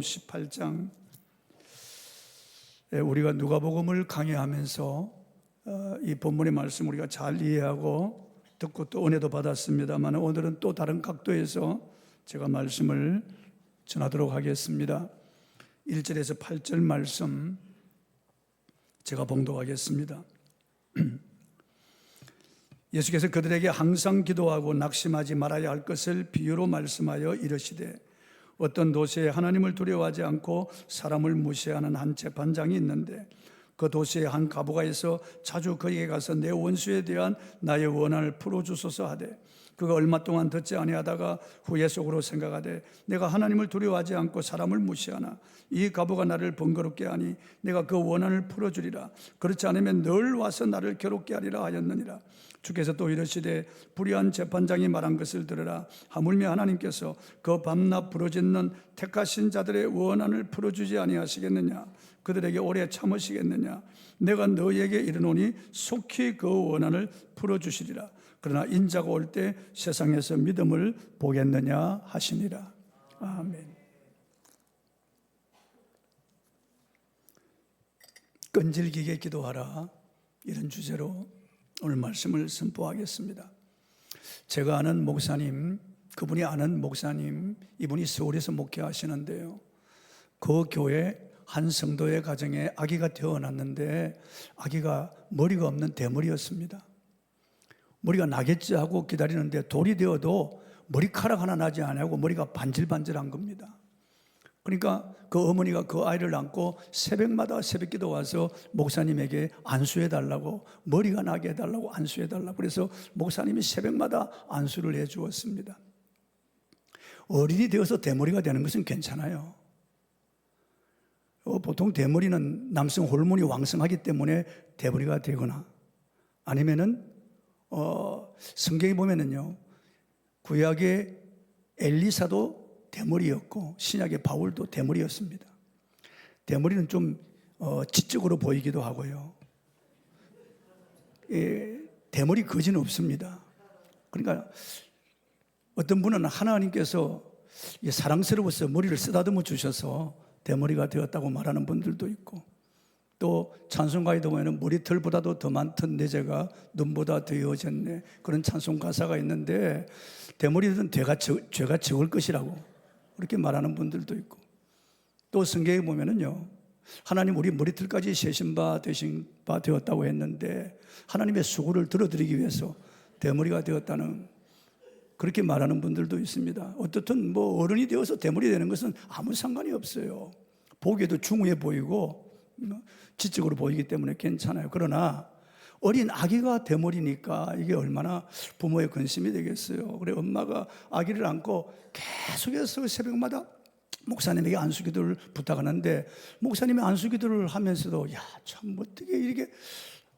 18장 우리가 누가복음을 강의하면서 이 본문의 말씀 우리가 잘 이해하고 듣고 또 은혜도 받았습니다만 오늘은 또 다른 각도에서 제가 말씀을 전하도록 하겠습니다. 1절에서 8절 말씀 제가 봉독하겠습니다. 예수께서 그들에게 항상 기도하고 낙심하지 말아야 할 것을 비유로 말씀하여 이르시되 어떤 도시에 하나님을 두려워하지 않고 사람을 무시하는 한 재판장이 있는데 그 도시에 한 과부가 자주 그에게 가서 내 원수에 대한 나의 원한을 풀어주소서 하되 그가 얼마 동안 듣지 아니하다가 후에 속으로 생각하되 내가 하나님을 두려워하지 않고 사람을 무시하나 이 과부가 나를 번거롭게 하니 내가 그 원한을 풀어주리라. 그렇지 않으면 늘 와서 나를 괴롭게 하리라 하였느니라. 주께서 또 이르시되 불의한 재판장이 말한 것을 들으라. 하물며 하나님께서 그 밤낮 부르짖는 택하신 자들의 원한을 풀어주지 아니하시겠느냐. 그들에게 오래 참으시겠느냐. 내가 너희에게 이르노니 속히 그 원한을 풀어주시리라. 그러나 인자가 올 때 세상에서 믿음을 보겠느냐 하시니라. 아멘. 끈질기게 기도하라, 이런 주제로 오늘 말씀을 선포하겠습니다. 제가 아는 목사님, 그분이 아는 목사님, 이분이 서울에서 목회하시는데요, 그 교회 한 성도의 가정에 아기가 태어났는데 아기가 머리가 없는 대머리였습니다. 머리가 나겠지 하고 기다리는데 돌이 되어도 머리카락 하나 나지 않고 머리가 반질반질한 겁니다. 그러니까 그 어머니가 그 아이를 안고 새벽마다 새벽기도 와서 목사님에게 안수해달라고, 머리가 나게 해달라고 안수해달라고, 그래서 목사님이 새벽마다 안수를 해주었습니다. 어린이 되어서 대머리가 되는 것은 괜찮아요. 보통 대머리는 남성 호르몬이 왕성하기 때문에 대머리가 되거나 아니면은 성경에 보면은요, 구약의 엘리사도 대머리였고 신약의 바울도 대머리였습니다. 대머리는 좀 지적으로 보이기도 하고요. 대머리 거지는 없습니다. 그러니까 어떤 분은 하나님께서 사랑스러워서 머리를 쓰다듬어 주셔서 대머리가 되었다고 말하는 분들도 있고, 또 찬송가에 보면 머리털보다도 더 많던 내 죄가 눈보다 더해졌네, 그런 찬송 가사가 있는데 대머리는 죄가 적을 것이라고 그렇게 말하는 분들도 있고, 또 성경에 보면은요, 하나님 우리 머리털까지 세신 바 되신 바 되었다고 했는데 하나님의 수고를 들어드리기 위해서 대머리가 되었다는 그렇게 말하는 분들도 있습니다. 어떻든 어른이 되어서 대머리 되는 것은 아무 상관이 없어요. 보기에도 중후해 보이고 지적으로 보이기 때문에 괜찮아요. 그러나 어린 아기가 대머리니까 이게 얼마나 부모의 근심이 되겠어요. 그래 엄마가 아기를 안고 계속해서 새벽마다 목사님에게 안수기도를 부탁하는데 목사님이 안수기도를 하면서도 참 어떻게 이렇게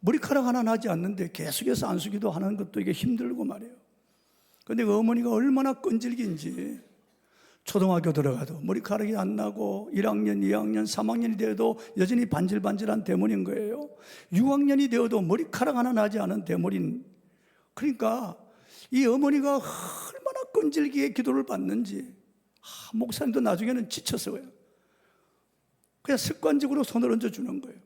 머리카락 하나 나지 않는데 계속해서 안수기도 하는 것도 이게 힘들고 말이에요. 그런데 그 어머니가 얼마나 끈질긴지 초등학교 들어가도 머리카락이 안 나고 1학년, 2학년, 3학년이 되어도 여전히 반질반질한 대머리인 거예요. 6학년이 되어도 머리카락 하나 나지 않은 대머리인. 그러니까 이 어머니가 얼마나 끈질기게 기도를 받는지 목사님도 나중에는 지쳤어요. 그냥 습관적으로 손을 얹어주는 거예요.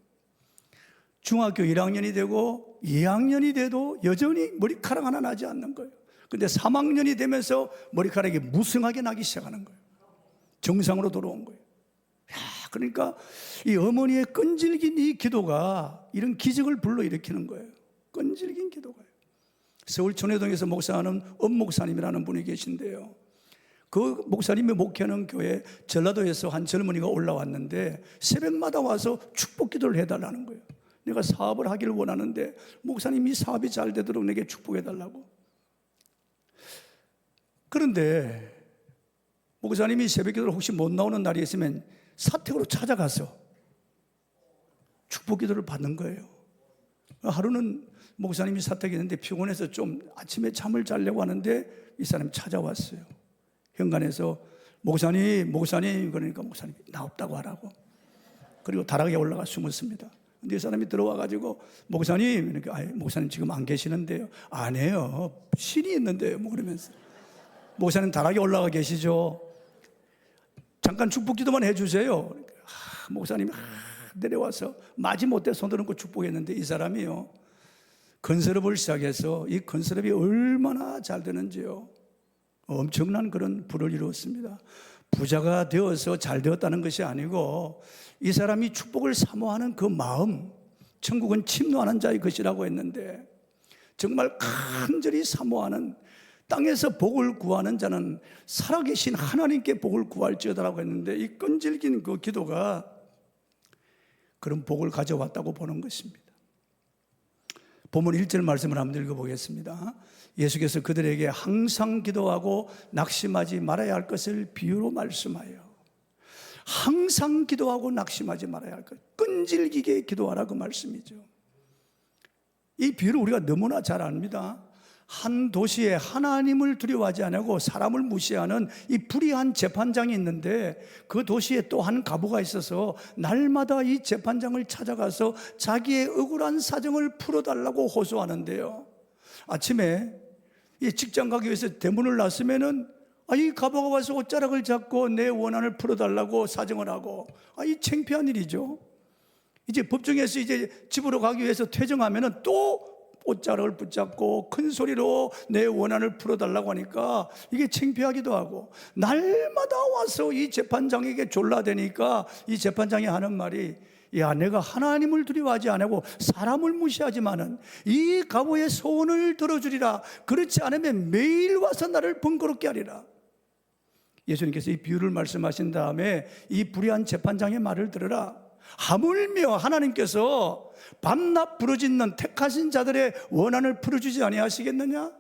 중학교 1학년이 되고 2학년이 돼도 여전히 머리카락 하나 나지 않는 거예요. 근데 3학년이 되면서 머리카락이 무성하게 나기 시작하는 거예요. 정상으로 돌아온 거예요. 그러니까 이 어머니의 끈질긴 이 기도가 이런 기적을 불러일으키는 거예요. 끈질긴 기도가요. 서울 천회동에서 목사하는 엄목사님이라는 분이 계신데요, 그 목사님이 목회하는 교회 전라도에서 한 젊은이가 올라왔는데 새벽마다 와서 축복 기도를 해달라는 거예요. 내가 사업을 하기를 원하는데 목사님이 사업이 잘 되도록 내게 축복해달라고. 그런데 목사님이 새벽기도를 혹시 못 나오는 날이 있으면 사택으로 찾아가서 축복기도를 받는 거예요. 하루는 목사님이 사택에 있는데 피곤해서 좀 아침에 잠을 자려고 하는데 이 사람이 찾아왔어요. 현관에서 목사님 그러니까 목사님이 나 없다고 하라고. 그리고 다락에 올라가 숨었습니다. 근데 이 사람이 들어와가지고 목사님, 그러니까 목사님 지금 안 계시는데요. 안 해요. 신이 있는데요. 그러면서 목사님 다락에 올라가 계시죠. 잠깐 축복 기도만 해주세요. 목사님이 내려와서 마지못해 손을 얹고 축복했는데 이 사람이요, 건설업을 시작해서 이 건설업이 얼마나 잘 되는지요. 엄청난 그런 부를 이루었습니다. 부자가 되어서 잘 되었다는 것이 아니고 이 사람이 축복을 사모하는 그 마음, 천국은 침노하는 자의 것이라고 했는데 정말 간절히 사모하는, 땅에서 복을 구하는 자는 살아계신 하나님께 복을 구할지어다라고 했는데 이 끈질긴 그 기도가 그런 복을 가져왔다고 보는 것입니다. 본문 1절 말씀을 한번 읽어보겠습니다. 예수께서 그들에게 항상 기도하고 낙심하지 말아야 할 것을 비유로 말씀하여, 항상 기도하고 낙심하지 말아야 할 것, 끈질기게 기도하라 그 말씀이죠. 이 비유를 우리가 너무나 잘 압니다. 한 도시에 하나님을 두려워하지 않고 사람을 무시하는 이 불의한 재판장이 있는데 그 도시에 또 한 가부가 있어서 날마다 이 재판장을 찾아가서 자기의 억울한 사정을 풀어달라고 호소하는데요, 아침에 이 직장 가기 위해서 대문을 놨으면은 이 가부가 와서 옷자락을 잡고 내 원한을 풀어달라고 사정을 하고, 이 창피한 일이죠. 이제 법정에서 이제 집으로 가기 위해서 퇴정하면은 또 옷자락을 붙잡고 큰 소리로 내 원한을 풀어달라고 하니까 이게 창피하기도 하고, 날마다 와서 이 재판장에게 졸라대니까 이 재판장이 하는 말이, 야, 내가 하나님을 두려워하지 않고 사람을 무시하지만은 이 가부의 소원을 들어주리라. 그렇지 않으면 매일 와서 나를 번거롭게 하리라. 예수님께서 이 비유를 말씀하신 다음에 이 불의한 재판장의 말을 들으라. 하물며 하나님께서 밤낮 부르짖는 택하신 자들의 원한을 풀어주지 아니하시겠느냐?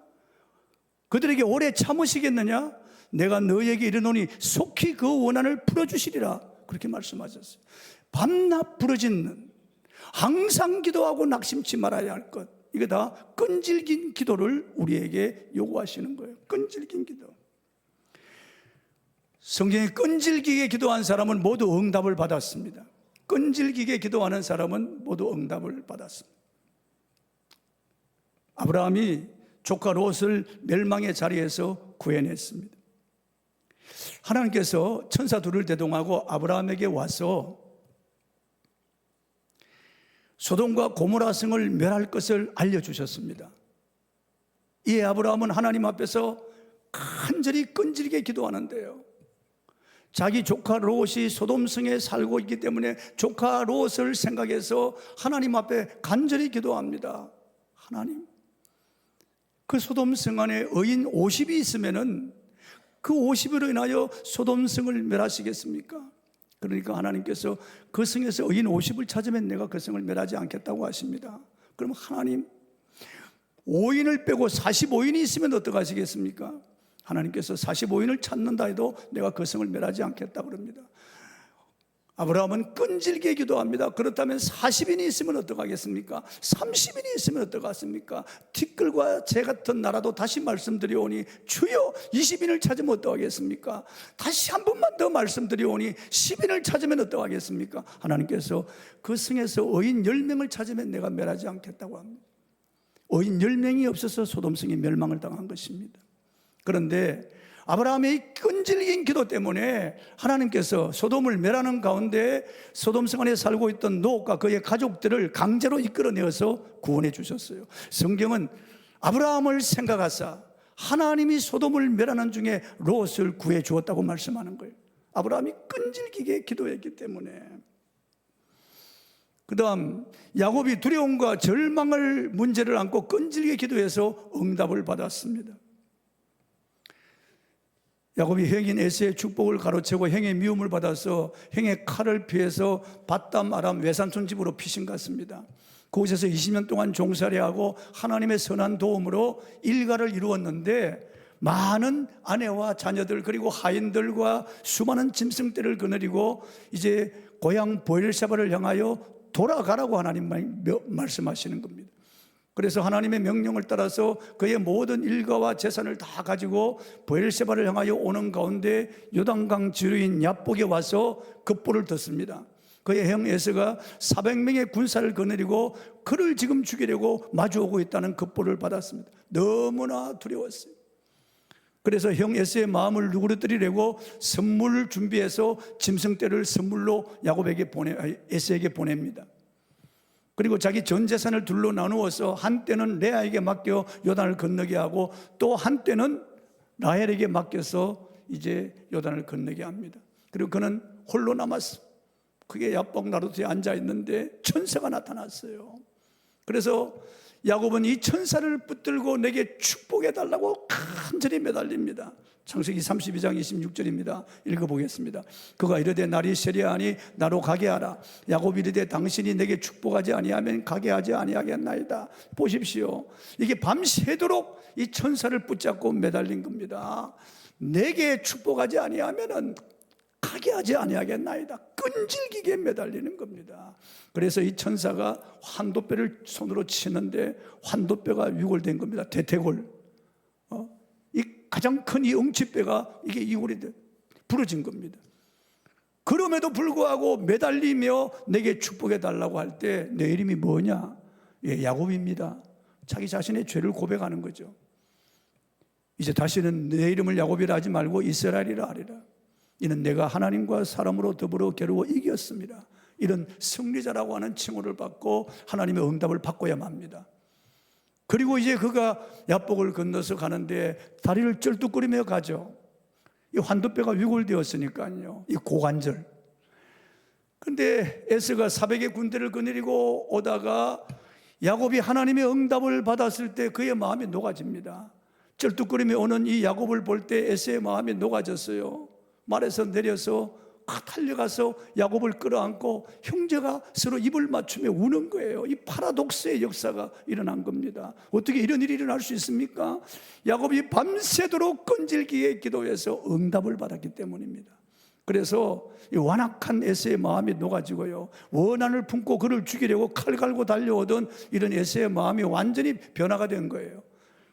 그들에게 오래 참으시겠느냐? 내가 너희에게 이르노니 속히 그 원한을 풀어주시리라. 그렇게 말씀하셨어요. 밤낮 부르짖는, 항상 기도하고 낙심치 말아야 할 것, 이게 다 끈질긴 기도를 우리에게 요구하시는 거예요. 끈질긴 기도. 성경에 끈질기게 기도한 사람은 모두 응답을 받았습니다. 끈질기게 기도하는 사람은 모두 응답을 받았습니다. 아브라함이 조카 롯을 멸망의 자리에서 구해냈습니다. 하나님께서 천사 둘을 대동하고 아브라함에게 와서 소돔과 고모라 성을 멸할 것을 알려주셨습니다. 이에 아브라함은 하나님 앞에서 간절히 끈질기게 기도하는데요, 자기 조카 롯이 소돔성에 살고 있기 때문에 조카 롯을 생각해서 하나님 앞에 간절히 기도합니다. 하나님, 그 소돔성 안에 의인 50이 있으면은 그 50으로 인하여 소돔성을 멸하시겠습니까? 그러니까 하나님께서 그 성에서 의인 50을 찾으면 내가 그 성을 멸하지 않겠다고 하십니다. 그럼 하나님, 5인을 빼고 45인이 있으면 어떡하시겠습니까? 하나님께서 45인을 찾는다 해도 내가 그 성을 멸하지 않겠다 그럽니다. 아브라함은 끈질기게 기도합니다. 그렇다면 40인이 있으면 어떡하겠습니까? 30인이 있으면 어떡하겠습니까? 티끌과 재 같은 나라도 다시 말씀드리오니 주여 20인을 찾으면 어떡하겠습니까? 다시 한 번만 더 말씀드리오니 10인을 찾으면 어떡하겠습니까? 하나님께서 그 성에서 의인 10명을 찾으면 내가 멸하지 않겠다고 합니다. 의인 10명이 없어서 소돔성이 멸망을 당한 것입니다. 그런데 아브라함의 끈질긴 기도 때문에 하나님께서 소돔을 멸하는 가운데 소돔성 안에 살고 있던 롯과 그의 가족들을 강제로 이끌어내어서 구원해 주셨어요. 성경은 아브라함을 생각하사 하나님이 소돔을 멸하는 중에 롯을 구해 주었다고 말씀하는 거예요. 아브라함이 끈질기게 기도했기 때문에. 그 다음 야곱이 두려움과 절망을 문제를 안고 끈질기게 기도해서 응답을 받았습니다. 야곱이 형인 에서의 축복을 가로채고 형의 미움을 받아서 형의 칼을 피해서 밧담 아람 외삼촌 집으로 피신 같습니다. 그곳에서 20년 동안 종살이하고 하나님의 선한 도움으로 일가를 이루었는데 많은 아내와 자녀들 그리고 하인들과 수많은 짐승떼를 거느리고 이제 고향 보엘세바를 향하여 돌아가라고 하나님 말씀하시는 겁니다. 그래서 하나님의 명령을 따라서 그의 모든 일가와 재산을 다 가지고 보엘세바를 향하여 오는 가운데 요단강 지류인 야복에 와서 급보를 듣습니다. 그의 형 에서가 400명의 군사를 거느리고 그를 지금 죽이려고 마주오고 있다는 급보를 받았습니다. 너무나 두려웠어요. 그래서 형 에서의 마음을 누그러뜨리려고 선물을 준비해서 짐승떼를 선물로 에서에게 보냅니다. 그리고 자기 전 재산을 둘로 나누어서 한때는 레아에게 맡겨 요단을 건너게 하고 또 한때는 라헬에게 맡겨서 이제 요단을 건너게 합니다. 그리고 그는 홀로 남았어. 그게 야복 나루터에 앉아 있는데 천사가 나타났어요. 그래서 야곱은 이 천사를 붙들고 내게 축복해 달라고 간절히 매달립니다. 창세기 32장 26절입니다. 읽어보겠습니다. 그가 이르되 날이 세려하니 나로 가게 하라. 야곱이 이르되 당신이 내게 축복하지 아니하면 가게 하지 아니하겠나이다. 보십시오. 이게 밤새도록 이 천사를 붙잡고 매달린 겁니다. 내게 축복하지 아니하면 가게 하지 아니하겠나이다. 끈질기게 매달리는 겁니다. 그래서 이 천사가 환도뼈를 손으로 치는데 환도뼈가 유골된 겁니다. 대퇴골. 이 가장 큰 이 엉치뼈가 이게 이골이 부러진 겁니다. 그럼에도 불구하고 매달리며 내게 축복해 달라고 할 때 내 이름이 뭐냐? 예, 야곱입니다. 자기 자신의 죄를 고백하는 거죠. 이제 다시는 내 이름을 야곱이라 하지 말고 이스라엘이라 하리라. 이는 내가 하나님과 사람으로 더불어 겨루어 이겼습니다. 이런 승리자라고 하는 칭호를 받고 하나님의 응답을 받고야만 합니다. 그리고 이제 그가 야복을 건너서 가는데 다리를 쩔뚝거리며 가죠. 이 환도뼈가 위골되었으니까요. 이 고관절. 그런데 에서가 사백의 군대를 거느리고 오다가 야곱이 하나님의 응답을 받았을 때 그의 마음이 녹아집니다. 쩔뚝거리며 오는 이 야곱을 볼 때 에서의 마음이 녹아졌어요. 말에서 내려서 달려가서 야곱을 끌어안고 형제가 서로 입을 맞추며 우는 거예요. 이 파라독스의 역사가 일어난 겁니다. 어떻게 이런 일이 일어날 수 있습니까? 야곱이 밤새도록 끈질기게 기도해서 응답을 받았기 때문입니다. 그래서 이 완악한 에서의 마음이 녹아지고요, 원한을 품고 그를 죽이려고 칼 갈고 달려오던 이런 에서의 마음이 완전히 변화가 된 거예요.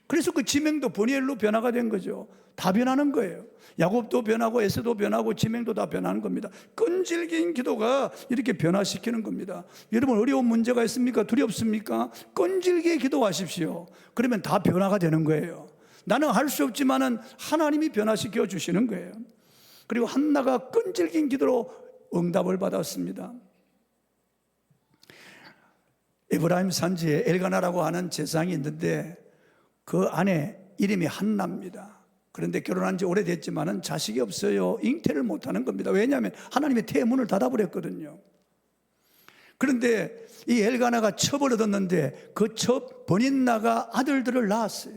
그래서 그 지명도 버니엘로 변화가 된 거죠. 다 변하는 거예요. 야곱도 변하고 에서도 변하고 지명도 다 변하는 겁니다. 끈질긴 기도가 이렇게 변화시키는 겁니다. 여러분, 어려운 문제가 있습니까? 두렵습니까? 끈질기게 기도하십시오. 그러면 다 변화가 되는 거예요. 나는 할 수 없지만은 하나님이 변화시켜 주시는 거예요. 그리고 한나가 끈질긴 기도로 응답을 받았습니다. 에브라임 산지에 엘가나라고 하는 제사장이 있는데 그 아내 이름이 한나입니다. 그런데 결혼한 지 오래됐지만은 자식이 없어요. 잉태를 못하는 겁니다. 왜냐하면 하나님의 태문을 닫아버렸거든요. 그런데 이 엘가나가 첩을 얻었는데 그 첩 버닌나가 아들들을 낳았어요.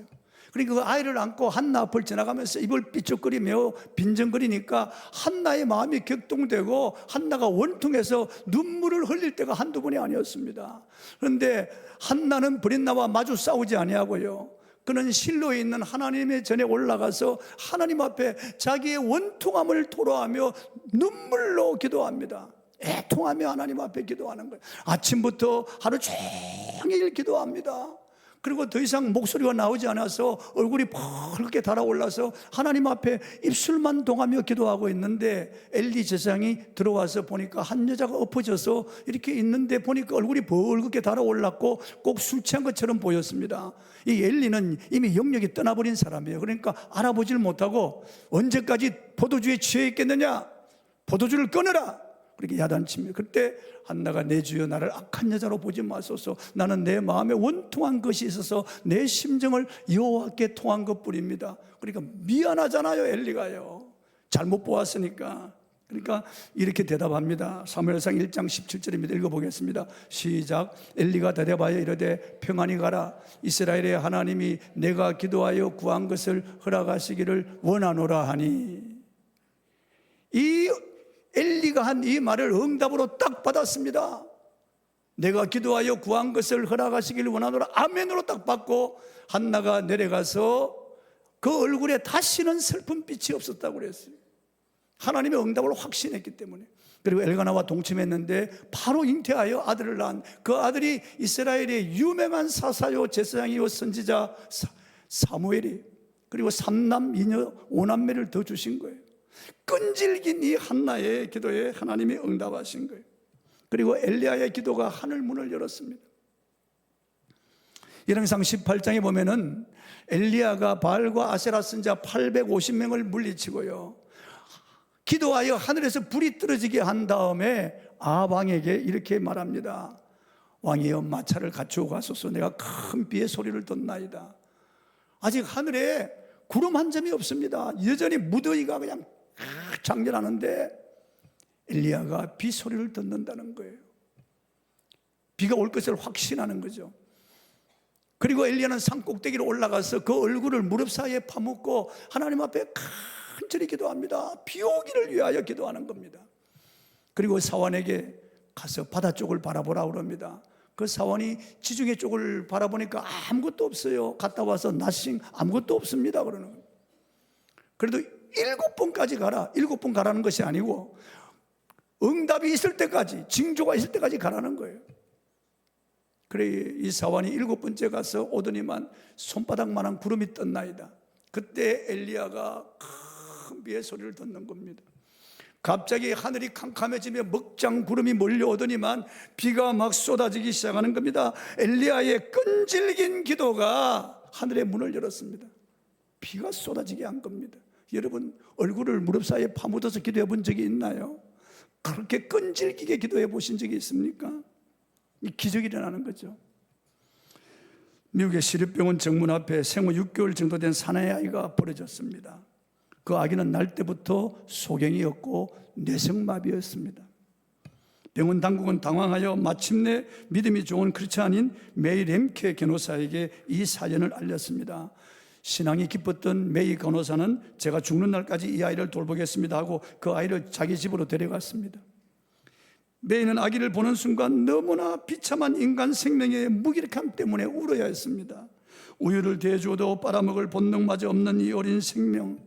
그러니까 그 아이를 안고 한나 앞을 지나가면서 입을 삐죽거리며 빈정거리니까 한나의 마음이 격동되고 한나가 원통해서 눈물을 흘릴 때가 한두 번이 아니었습니다. 그런데 한나는 버닌나와 마주 싸우지 아니하고요, 그는 실로에 있는 하나님의 전에 올라가서 하나님 앞에 자기의 원통함을 토로하며 눈물로 기도합니다. 애통하며 하나님 앞에 기도하는 거예요. 아침부터 하루 종일 기도합니다. 그리고 더 이상 목소리가 나오지 않아서 얼굴이 붉게 달아올라서 하나님 앞에 입술만 동하며 기도하고 있는데 엘리 제사장이 들어와서 보니까 한 여자가 엎어져서 이렇게 있는데 보니까 얼굴이 붉게 달아올랐고 꼭 술 취한 것처럼 보였습니다. 이 엘리는 이미 영역이 떠나버린 사람이에요. 그러니까 알아보질 못하고 언제까지 포도주에 취해 있겠느냐, 포도주를 끊어라, 그렇게 야단칩니다. 그때 한나가 내 주여 나를 악한 여자로 보지 마소서, 나는 내 마음에 원통한 것이 있어서 내 심정을 여호와께 통한 것뿐입니다. 그러니까 미안하잖아요, 엘리가요. 잘못 보았으니까. 그러니까 이렇게 대답합니다. 사무엘상 1장 17절입니다. 읽어보겠습니다. 시작. 엘리가 대답하여 이르되 평안히 가라. 이스라엘의 하나님이 내가 기도하여 구한 것을 허락하시기를 원하노라 하니. 이 엘리가 한 이 말을 응답으로 딱 받았습니다. 내가 기도하여 구한 것을 허락하시기를 원하노라, 아멘으로 딱 받고 한나가 내려가서 그 얼굴에 다시는 슬픈 빛이 없었다고 그랬어요. 하나님의 응답을 확신했기 때문에. 그리고 엘가나와 동침했는데 바로 잉태하여 아들을 낳은 그 아들이 이스라엘의 유명한 사사요 제사장이요 선지자 사무엘이, 그리고 3남 2녀 5남매를 더 주신 거예요. 끈질긴 이 한나의 기도에 하나님이 응답하신 거예요. 그리고 엘리야의 기도가 하늘 문을 열었습니다. 열왕기상 18장에 보면은 엘리야가 바알과 아세라 선지자 850명을 물리치고요, 기도하여 하늘에서 불이 떨어지게 한 다음에 아합 왕에게 이렇게 말합니다. 왕이여, 마차를 갖추어 가소서. 내가 큰 비의 소리를 듣나이다. 아직 하늘에 구름 한 점이 없습니다. 여전히 무더위가 그냥 장렬하는데 엘리야가 비 소리를 듣는다는 거예요. 비가 올 것을 확신하는 거죠. 그리고 엘리야는 산 꼭대기로 올라가서 그 얼굴을 무릎 사이에 파묻고 하나님 앞에 간절히 기도합니다. 비 오기를 위하여 기도하는 겁니다. 그리고 사원에게 가서 바다 쪽을 바라보라 그럽니다. 그 사원이 지중해 쪽을 바라보니까 아무것도 없어요. 갔다 와서 나싱, 아무것도 없습니다 그러는 거예요. 그래도 7번까지 가라. 7번 가라는 것이 아니고 응답이 있을 때까지, 징조가 있을 때까지 가라는 거예요. 그래 이 사원이 7번째 가서 오더니만 손바닥만한 구름이 떴나이다. 그때 엘리야가 큰 비의 소리를 듣는 겁니다. 갑자기 하늘이 캄캄해지며 먹장 구름이 몰려오더니만 비가 막 쏟아지기 시작하는 겁니다. 엘리야의 끈질긴 기도가 하늘의 문을 열었습니다. 비가 쏟아지게 한 겁니다. 여러분, 얼굴을 무릎 사이에 파묻어서 기도해 본 적이 있나요? 그렇게 끈질기게 기도해 보신 적이 있습니까? 이 기적이 일어나는 거죠. 미국의 시립병원 정문 앞에 생후 6개월 정도 된 사나이 아이가 버려졌습니다. 그 아기는 날 때부터 소경이었고 뇌성마비였습니다. 병원 당국은 당황하여 마침내 믿음이 좋은 크리스찬인 메이 렘케 간호사에게 이 사연을 알렸습니다. 신앙이 깊었던 메이 간호사는 제가 죽는 날까지 이 아이를 돌보겠습니다 하고 그 아이를 자기 집으로 데려갔습니다. 메이는 아기를 보는 순간 너무나 비참한 인간 생명의 무기력함 때문에 울어야 했습니다. 우유를 대주어도 빨아먹을 본능마저 없는 이 어린 생명,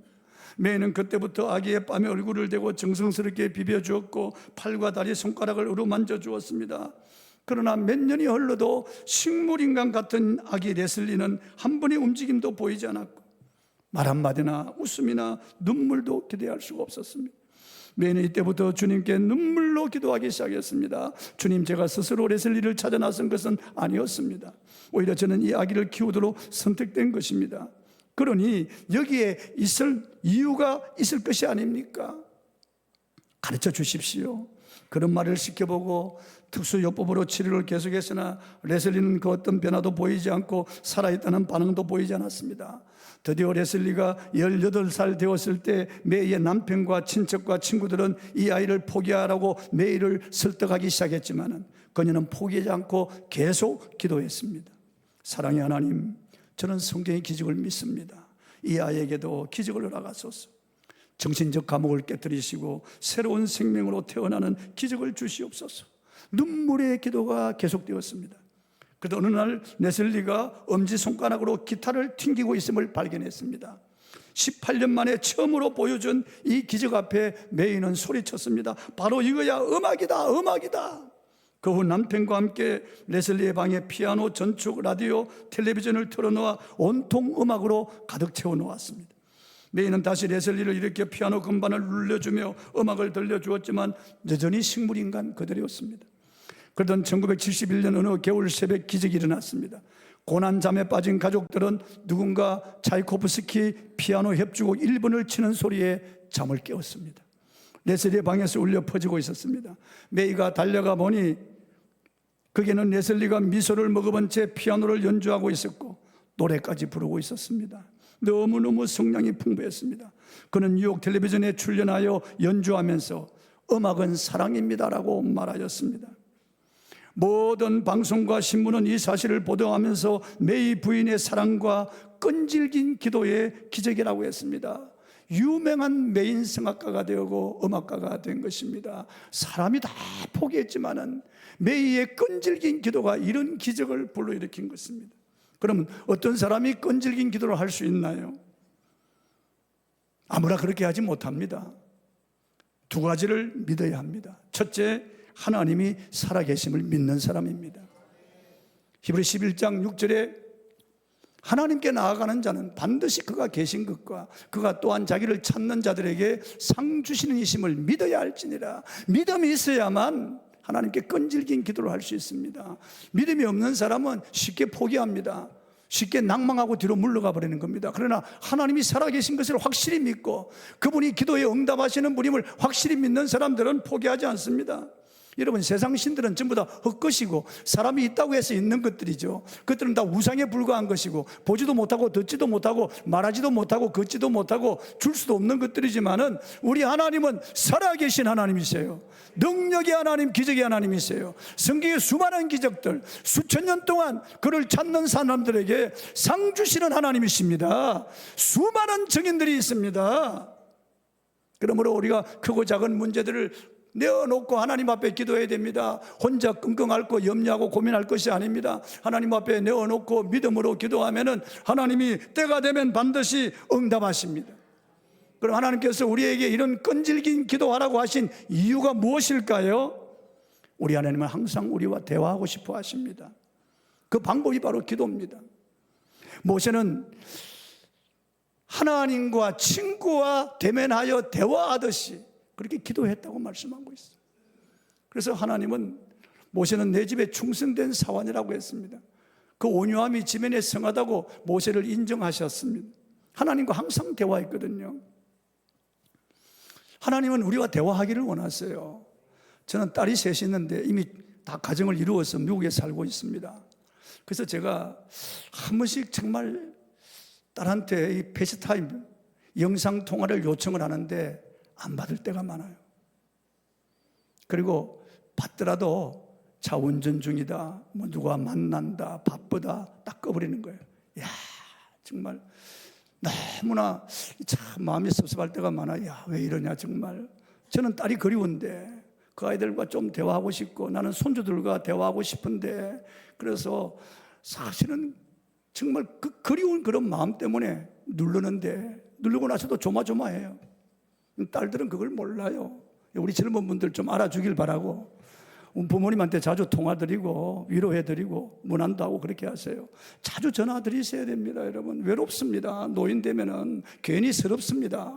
메이는 그때부터 아기의 뺨에 얼굴을 대고 정성스럽게 비벼주었고 팔과 다리, 손가락을 어루만져 주었습니다. 그러나 몇 년이 흘러도 식물인간 같은 아기 레슬리는 한 번의 움직임도 보이지 않았고 말 한마디나 웃음이나 눈물도 기대할 수가 없었습니다. 메이는 이때부터 주님께 눈물로 기도하기 시작했습니다. 주님, 제가 스스로 레슬리를 찾아 나선 것은 아니었습니다. 오히려 저는 이 아기를 키우도록 선택된 것입니다. 그러니 여기에 있을 이유가 있을 것이 아닙니까? 가르쳐 주십시오. 그런 말을 시켜보고 특수요법으로 치료를 계속했으나 레슬리는 그 어떤 변화도 보이지 않고 살아있다는 반응도 보이지 않았습니다. 드디어 레슬리가 18살 되었을 때 메이의 남편과 친척과 친구들은 이 아이를 포기하라고 메이를 설득하기 시작했지만 그녀는 포기하지 않고 계속 기도했습니다. 사랑의 하나님, 저는 성경의 기적을 믿습니다. 이 아이에게도 기적을 허락하소서. 정신적 감옥을 깨뜨리시고 새로운 생명으로 태어나는 기적을 주시옵소서. 눈물의 기도가 계속되었습니다. 그러다 어느 날 레슬리가 엄지손가락으로 기타를 튕기고 있음을 발견했습니다. 18년 만에 처음으로 보여준 이 기적 앞에 메이는 소리쳤습니다. 바로 이거야, 음악이다, 음악이다. 그 후 남편과 함께 레슬리의 방에 피아노, 전축, 라디오, 텔레비전을 틀어놓아 온통 음악으로 가득 채워놓았습니다. 메이는 다시 레슬리를 일으켜 피아노 건반을 눌러주며 음악을 들려주었지만 여전히 식물인간 그대로였습니다. 그러던 1971년 어느 겨울 새벽 기적이 일어났습니다. 고난잠에 빠진 가족들은 누군가 차이코프스키 피아노 협주곡 1번을 치는 소리에 잠을 깨웠습니다. 레슬리의 방에서 울려 퍼지고 있었습니다. 메이가 달려가 보니 거기에는 레슬리가 미소를 머금은 채 피아노를 연주하고 있었고 노래까지 부르고 있었습니다. 너무너무 성량이 풍부했습니다. 그는 뉴욕 텔레비전에 출연하여 연주하면서 음악은 사랑입니다라고 말하였습니다. 모든 방송과 신문은 이 사실을 보도하면서 메이 부인의 사랑과 끈질긴 기도의 기적이라고 했습니다. 유명한 메인 성악가가 되고 음악가가 된 것입니다. 사람이 다 포기했지만은 메이의 끈질긴 기도가 이런 기적을 불러일으킨 것입니다. 그러면 어떤 사람이 끈질긴 기도를 할 수 있나요? 아무나 그렇게 하지 못합니다. 두 가지를 믿어야 합니다. 첫째, 하나님이 살아계심을 믿는 사람입니다. 히브리서 11장 6절에 하나님께 나아가는 자는 반드시 그가 계신 것과 그가 또한 자기를 찾는 자들에게 상 주시는 이심을 믿어야 할지니라. 믿음이 있어야만 하나님께 끈질긴 기도를 할 수 있습니다. 믿음이 없는 사람은 쉽게 포기합니다. 쉽게 낭망하고 뒤로 물러가 버리는 겁니다. 그러나 하나님이 살아계신 것을 확실히 믿고 그분이 기도에 응답하시는 분임을 확실히 믿는 사람들은 포기하지 않습니다. 여러분, 세상 신들은 전부 다 헛것이고 사람이 있다고 해서 있는 것들이죠. 그것들은 다 우상에 불과한 것이고 보지도 못하고 듣지도 못하고 말하지도 못하고 걷지도 못하고 줄 수도 없는 것들이지만은 우리 하나님은 살아계신 하나님이세요. 능력의 하나님, 기적의 하나님이세요. 성경의 수많은 기적들, 수천 년 동안 그를 찾는 사람들에게 상 주시는 하나님이십니다. 수많은 증인들이 있습니다. 그러므로 우리가 크고 작은 문제들을 내어놓고 하나님 앞에 기도해야 됩니다. 혼자 끙끙 앓고 염려하고 고민할 것이 아닙니다. 하나님 앞에 내어놓고 믿음으로 기도하면은 하나님이 때가 되면 반드시 응답하십니다. 그럼 하나님께서 우리에게 이런 끈질긴 기도하라고 하신 이유가 무엇일까요? 우리 하나님은 항상 우리와 대화하고 싶어 하십니다. 그 방법이 바로 기도입니다. 모세는 하나님과 친구와 대면하여 대화하듯이 그렇게 기도했다고 말씀하고 있어요. 그래서 하나님은 모세는 내 집에 충성된 사원이라고 했습니다. 그 온유함이 지면에 성하다고 모세를 인정하셨습니다. 하나님과 항상 대화했거든요. 하나님은 우리와 대화하기를 원하세요. 저는 딸이 셋이 있는데 이미 다 가정을 이루어서 미국에 살고 있습니다. 그래서 제가 한 번씩 정말 딸한테 이 페이스타임 영상통화를 요청을 하는데 안 받을 때가 많아요. 그리고 받더라도 차 운전 중이다, 뭐 누가 만난다, 바쁘다, 딱 꺼버리는 거예요. 야, 정말 너무나 참 마음이 섭섭할 때가 많아요. 야, 왜 이러냐 정말. 저는 딸이 그리운데 그 아이들과 좀 대화하고 싶고 나는 손주들과 대화하고 싶은데, 그래서 사실은 정말 그 그리운 그런 마음 때문에 누르는데 누르고 나서도 조마조마해요. 딸들은 그걸 몰라요. 우리 젊은 분들 좀 알아주길 바라고, 부모님한테 자주 통화드리고 위로해드리고 문안도 하고 그렇게 하세요. 자주 전화드리셔야 됩니다. 여러분, 외롭습니다. 노인 되면은 괜히 서럽습니다.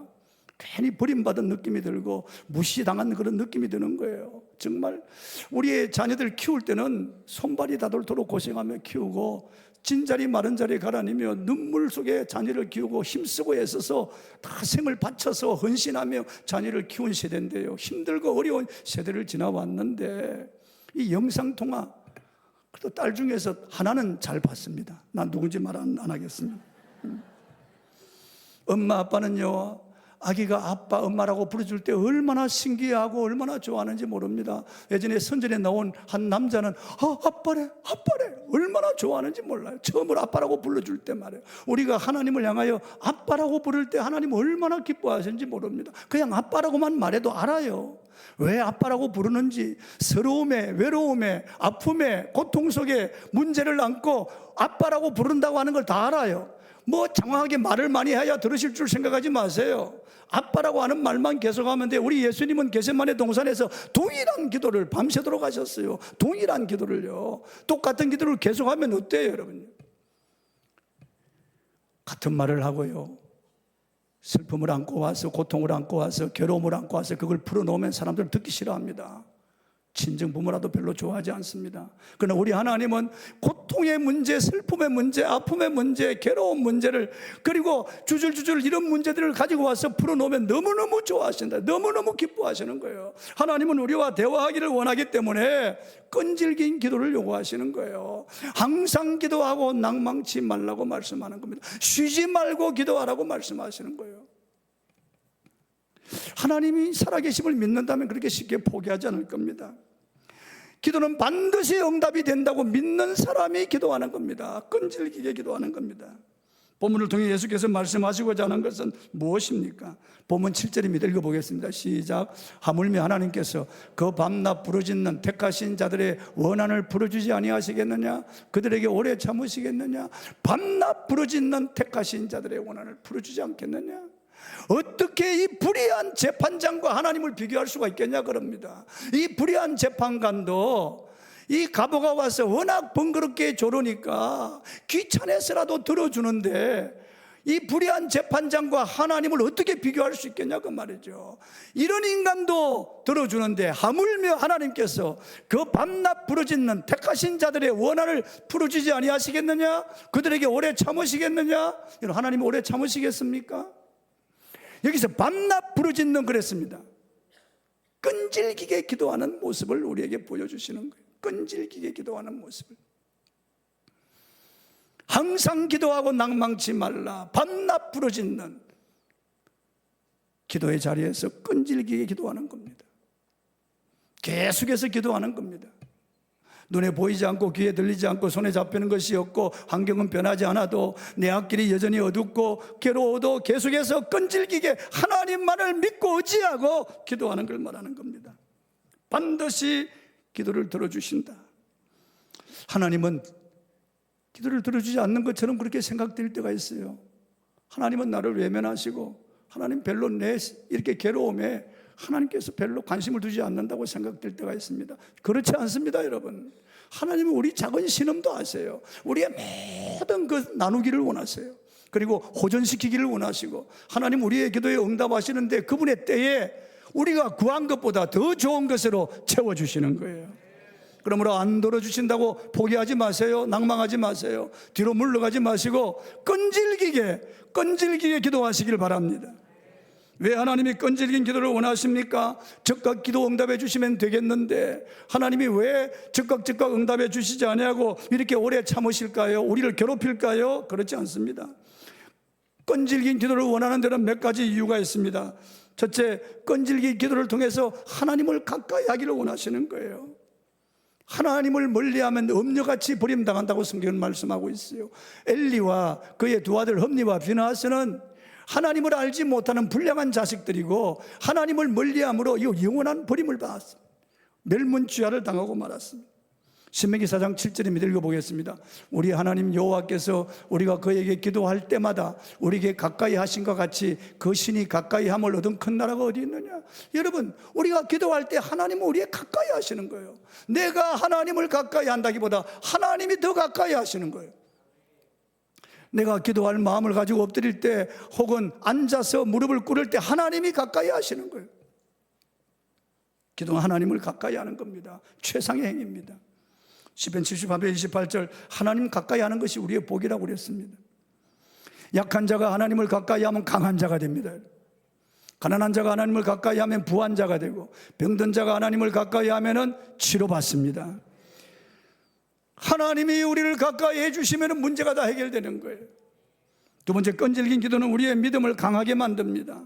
괜히 버림받은 느낌이 들고 무시당한 그런 느낌이 드는 거예요. 정말 우리의 자녀들 키울 때는 손발이 다돌도록 고생하며 키우고 진자리 마른 자리 가라니며 눈물 속에 자녀를 키우고 힘쓰고 애써서 다 생을 바쳐서 헌신하며 자녀를 키운 세대인데요, 힘들고 어려운 세대를 지나왔는데 이 영상통화, 그래도 딸 중에서 하나는 잘 봤습니다. 난 누군지 말 안 하겠습니다. 엄마 아빠는요, 아기가 아빠 엄마라고 부르줄 때 얼마나 신기하고 얼마나 좋아하는지 모릅니다. 예전에 선전에 나온 한 남자는 아빠래 얼마나 좋아하는지 몰라요. 처음으로 아빠라고 불러줄 때 말이에요. 우리가 하나님을 향하여 아빠라고 부를 때 하나님 얼마나 기뻐하시는지 모릅니다. 그냥 아빠라고만 말해도 알아요. 왜 아빠라고 부르는지, 서러움에, 외로움에, 아픔에, 고통 속에 문제를 안고 아빠라고 부른다고 하는 걸 다 알아요. 뭐 장황하게 말을 많이 해야 들으실 줄 생각하지 마세요. 아빠라고 하는 말만 계속하면 돼. 우리 예수님은 겟세마네 동산에서 동일한 기도를 밤새도록 하셨어요. 동일한 기도를요. 똑같은 기도를 계속하면 어때요, 여러분? 같은 말을 하고요, 슬픔을 안고 와서, 고통을 안고 와서, 괴로움을 안고 와서 그걸 풀어놓으면 사람들은 듣기 싫어합니다. 친정 부모라도 별로 좋아하지 않습니다. 그러나 우리 하나님은 고통의 문제, 슬픔의 문제, 아픔의 문제, 괴로운 문제를, 그리고 주줄주줄 이런 문제들을 가지고 와서 풀어놓으면 너무너무 좋아하신다. 너무너무 기뻐하시는 거예요. 하나님은 우리와 대화하기를 원하기 때문에 끈질긴 기도를 요구하시는 거예요. 항상 기도하고 낭망치 말라고 말씀하는 겁니다. 쉬지 말고 기도하라고 말씀하시는 거예요. 하나님이 살아계심을 믿는다면 그렇게 쉽게 포기하지 않을 겁니다. 기도는 반드시 응답이 된다고 믿는 사람이 기도하는 겁니다. 끈질기게 기도하는 겁니다. 본문을 통해 예수께서 말씀하시고자 하는 것은 무엇입니까? 본문 7절입니다. 읽어보겠습니다. 시작. 하물며 하나님께서 그 밤낮 부르짖는 택하신 자들의 원한을 풀어주지 아니하시겠느냐? 그들에게 오래 참으시겠느냐? 밤낮 부르짖는 택하신 자들의 원한을 풀어주지 않겠느냐? 어떻게 이 불의한 재판장과 하나님을 비교할 수가 있겠냐 그럽니다. 이 불의한 재판관도 이 가보가 와서 워낙 번거롭게 조르니까 귀찮아서라도 들어주는데, 이 불의한 재판장과 하나님을 어떻게 비교할 수 있겠냐고 말이죠. 이런 인간도 들어주는데 하물며 하나님께서 그 밤낮 부르짖는 택하신 자들의 원한을 풀어주지 아니하시겠느냐? 그들에게 오래 참으시겠느냐? 하나님이 오래 참으시겠습니까? 여기서 밤낮 부르짖는 그랬습니다. 끈질기게 기도하는 모습을 우리에게 보여주시는 거예요. 끈질기게 기도하는 모습을. 항상 기도하고 낭망치 말라. 밤낮 부르짖는 기도의 자리에서 끈질기게 기도하는 겁니다. 계속해서 기도하는 겁니다. 눈에 보이지 않고 귀에 들리지 않고 손에 잡히는 것이 없고 환경은 변하지 않아도 내 앞길이 여전히 어둡고 괴로워도 계속해서 끈질기게 하나님만을 믿고 의지하고 기도하는 걸 말하는 겁니다. 반드시 기도를 들어주신다. 하나님은 기도를 들어주지 않는 것처럼 그렇게 생각될 때가 있어요. 하나님은 나를 외면하시고 하나님 별로 내 이렇게 괴로움에 하나님께서 별로 관심을 두지 않는다고 생각될 때가 있습니다. 그렇지 않습니다, 여러분. 하나님은 우리 작은 신음도 아세요. 우리의 모든 그 나누기를 원하세요. 그리고 호전시키기를 원하시고 하나님 우리의 기도에 응답하시는데 그분의 때에 우리가 구한 것보다 더 좋은 것으로 채워주시는 거예요. 그러므로 안 들어주신다고 포기하지 마세요. 낭망하지 마세요. 뒤로 물러가지 마시고 끈질기게 기도하시길 바랍니다. 왜 하나님이 끈질긴 기도를 원하십니까? 즉각 기도 응답해 주시면 되겠는데 하나님이 왜 즉각 응답해 주시지 않냐고 이렇게 오래 참으실까요? 우리를 괴롭힐까요? 그렇지 않습니다. 끈질긴 기도를 원하는 데는 몇 가지 이유가 있습니다. 첫째, 끈질긴 기도를 통해서 하나님을 가까이 하기를 원하시는 거예요. 하나님을 멀리하면 음녀같이 버림당한다고 성경은 말씀하고 있어요. 엘리와 그의 두 아들 홈니와 비느하스는 하나님을 알지 못하는 불량한 자식들이고 하나님을 멀리함으로 영원한 버림을 받았습니다. 멸문취하를 당하고 말았습니다. 신명기 4장 7절입니다. 읽어보겠습니다. 우리 하나님 여호와께서 우리가 그에게 기도할 때마다 우리에게 가까이 하신 것 같이 그 신이 가까이 함을 얻은 큰 나라가 어디 있느냐? 여러분, 우리가 기도할 때 하나님은 우리에게 가까이 하시는 거예요. 내가 하나님을 가까이 한다기보다 하나님이 더 가까이 하시는 거예요. 내가 기도할 마음을 가지고 엎드릴 때 혹은 앉아서 무릎을 꿇을 때 하나님이 가까이 하시는 거예요. 기도는 하나님을 가까이 하는 겁니다. 최상의 행위입니다. 시편 78편 28절 하나님 가까이 하는 것이 우리의 복이라고 그랬습니다. 약한 자가 하나님을 가까이 하면 강한 자가 됩니다. 가난한 자가 하나님을 가까이 하면 부한 자가 되고 병든 자가 하나님을 가까이 하면 치료받습니다. 하나님이 우리를 가까이 해주시면 문제가 다 해결되는 거예요. 두 번째, 끈질긴 기도는 우리의 믿음을 강하게 만듭니다.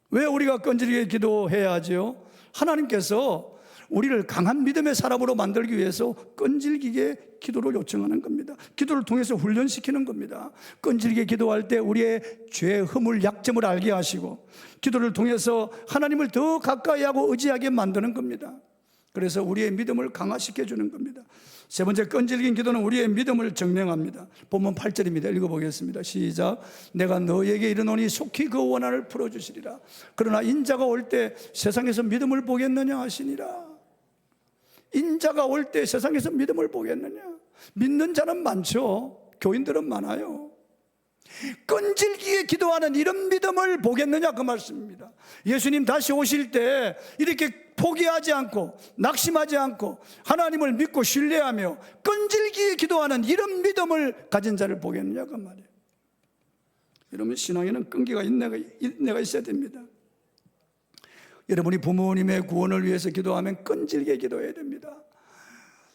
왜 우리가 끈질기게 기도해야 하죠? 하나님께서 우리를 강한 믿음의 사람으로 만들기 위해서 끈질기게 기도를 요청하는 겁니다. 기도를 통해서 훈련시키는 겁니다. 끈질기게 기도할 때 우리의 죄, 허물, 약점을 알게 하시고 기도를 통해서 하나님을 더 가까이 하고 의지하게 만드는 겁니다. 그래서 우리의 믿음을 강화시켜 주는 겁니다. 세 번째, 끈질긴 기도는 우리의 믿음을 증명합니다. 본문 8절입니다. 읽어보겠습니다. 시작. 내가 너에게 이르노니 속히 그 원한을 풀어주시리라. 그러나 인자가 올 때 세상에서 믿음을 보겠느냐 하시니라. 인자가 올 때 세상에서 믿음을 보겠느냐? 믿는 자는 많죠. 교인들은 많아요. 끈질기게 기도하는 이런 믿음을 보겠느냐 그 말씀입니다. 예수님 다시 오실 때 이렇게 포기하지 않고 낙심하지 않고 하나님을 믿고 신뢰하며 끈질기게 기도하는 이런 믿음을 가진 자를 보겠느냐 그 말이에요. 여러분, 신앙에는 끈기가 인내가 있어야 됩니다. 여러분이 부모님의 구원을 위해서 기도하면 끈질기게 기도해야 됩니다.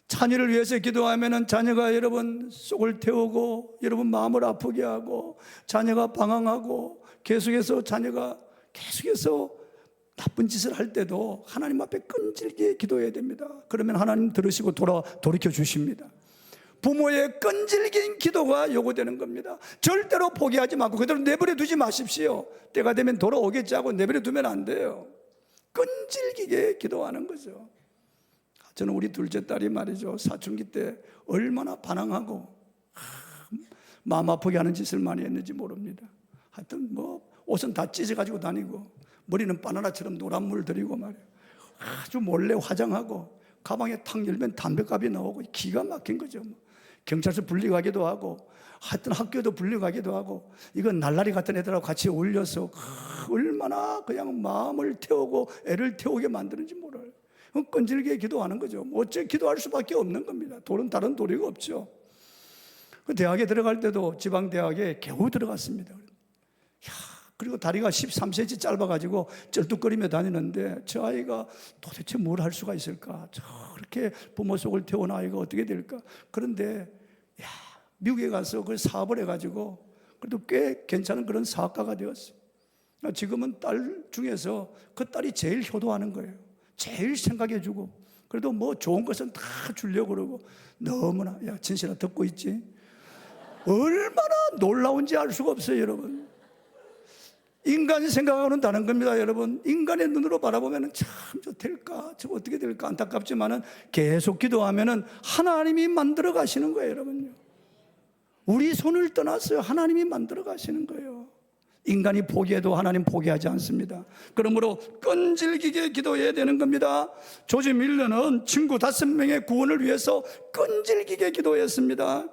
자녀를 위해서 기도하면 자녀가 여러분 속을 태우고 여러분 마음을 아프게 하고 자녀가 방황하고 자녀가 계속해서 나쁜 짓을 할 때도 하나님 앞에 끈질기게 기도해야 됩니다. 그러면 하나님 들으시고 돌이켜 주십니다. 부모의 끈질긴 기도가 요구되는 겁니다. 절대로 포기하지 말고 그대로 내버려 두지 마십시오. 때가 되면 돌아오겠지 하고 내버려 두면 안 돼요. 끈질기게 기도하는 거죠. 저는 우리 둘째 딸이 말이죠, 사춘기 때 얼마나 반항하고 마음 아프게 하는 짓을 많이 했는지 모릅니다. 하여튼 옷은 다 찢어가지고 다니고 머리는 바나나처럼 노란 물 들이고 말이에요. 아주 몰래 화장하고 가방에 탁 열면 담배값이 나오고 기가 막힌 거죠. 경찰서 불려가기도 하고 하여튼 학교도 불려가기도 하고 이건 날라리 같은 애들하고 같이 어울려서 얼마나 그냥 마음을 태우고 애를 태우게 만드는지 몰라요. 끈질기게 기도하는 거죠. 어째 기도할 수밖에 없는 겁니다. 돌은 다른 도리가 없죠. 그 대학에 들어갈 때도 지방대학에 겨우 들어갔습니다. 그리고 다리가 13cm 짧아가지고 쩔뚝거리며 다니는데 저 아이가 도대체 뭘 할 수가 있을까? 저렇게 부모 속을 태운 아이가 어떻게 될까? 그런데 미국에 가서 그걸 사업을 해가지고 그래도 꽤 괜찮은 그런 사업가가 되었어요. 지금은 딸 중에서 그 딸이 제일 효도하는 거예요. 제일 생각해주고 그래도 뭐 좋은 것은 다 주려고 그러고 너무나 진실아 듣고 있지? 얼마나 놀라운지 알 수가 없어요, 여러분. 인간이 생각하고는 다른 겁니다, 여러분. 인간의 눈으로 바라보면 참 저 될까? 저 어떻게 될까? 안타깝지만은 계속 기도하면은 하나님이 만들어 가시는 거예요, 여러분요. 우리 손을 떠났어요. 하나님이 만들어 가시는 거예요. 인간이 포기해도 하나님 포기하지 않습니다. 그러므로 끈질기게 기도해야 되는 겁니다. 조지 밀러는 친구 5명의 구원을 위해서 끈질기게 기도했습니다.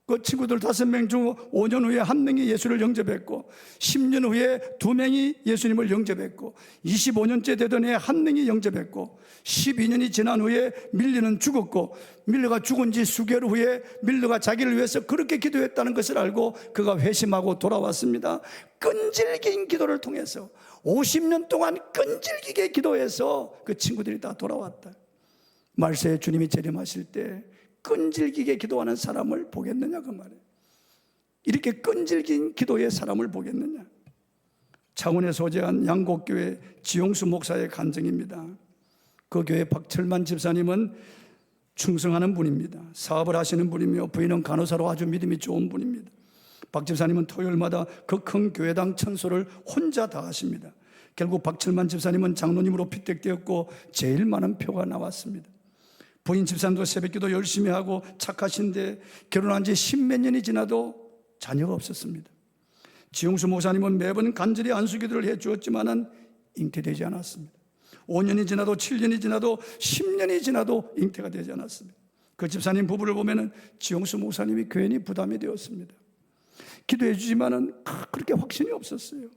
그 친구들 5명 중 5년 후에 1명이 예수를 영접했고 10년 후에 2명이 예수님을 영접했고 25년째 되던 해에 1명이 영접했고 12년이 지난 후에 밀러는 죽었고 밀러가 죽은 지 수개월 후에 밀러가 자기를 위해서 그렇게 기도했다는 것을 알고 그가 회심하고 돌아왔습니다. 끈질긴 기도를 통해서 50년 동안 끈질기게 기도해서 그 친구들이 다 돌아왔다. 말세에 주님이 재림하실 때 끈질기게 기도하는 사람을 보겠느냐 그 말이에요. 이렇게 끈질긴 기도의 사람을 보겠느냐. 창원에 소재한 양곡교회 지용수 목사의 간증입니다. 그 교회 박철만 집사님은 충성하는 분입니다. 사업을 하시는 분이며 부인은 간호사로 아주 믿음이 좋은 분입니다. 박 집사님은 토요일마다 그 큰 교회당 천소를 혼자 다 하십니다. 결국 박철만 집사님은 장로님으로 피택되었고 제일 많은 표가 나왔습니다. 부인 집사님도 새벽기도 열심히 하고 착하신데 결혼한 지 10몇 년이 지나도 자녀가 없었습니다. 지용수 목사님은 매번 간절히 안수기도를 해주었지만은 잉태되지 않았습니다. 5년이 지나도 7년이 지나도 10년이 지나도 잉태가 되지 않았습니다. 그 집사님 부부를 보면은 지용수 목사님이 괜히 부담이 되었습니다. 기도해 주지만은 그렇게 확신이 없었어요.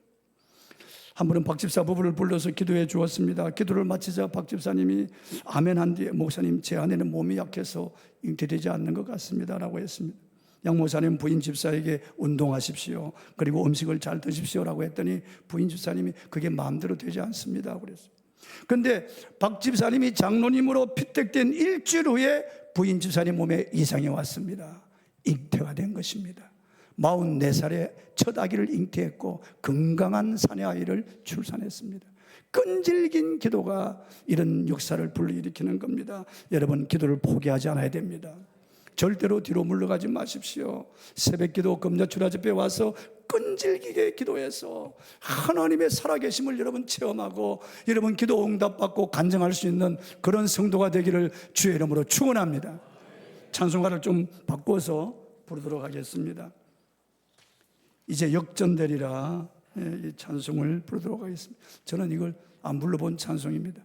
한 번은 박 집사 부부를 불러서 기도해 주었습니다. 기도를 마치자 박 집사님이 아멘 한 뒤에 목사님 제 아내는 몸이 약해서 잉태되지 않는 것 같습니다 라고 했습니다. 양 목사님 부인 집사에게 운동하십시오. 그리고 음식을 잘 드십시오 라고 했더니 부인 집사님이 그게 마음대로 되지 않습니다 그랬어요. 그런데 박 집사님이 장로님으로 피택된 일주일 후에 부인 집사님 몸에 이상이 왔습니다. 잉태가 된 것입니다. 44살에 첫 아기를 잉태했고 건강한 사내 아이를 출산했습니다. 끈질긴 기도가 이런 역사를 불러일으키는 겁니다. 여러분 기도를 포기하지 않아야 됩니다. 절대로 뒤로 물러가지 마십시오. 새벽기도 금요초라집에 와서 끈질기게 기도해서 하나님의 살아계심을 여러분 체험하고 여러분 기도 응답받고 간증할 수 있는 그런 성도가 되기를 주의 이름으로 축원합니다. 찬송가를 좀 바꿔서 부르도록 하겠습니다. 이제 역전되리라 이 찬송을 부르도록 하겠습니다. 저는 이걸 안 불러본 찬송입니다.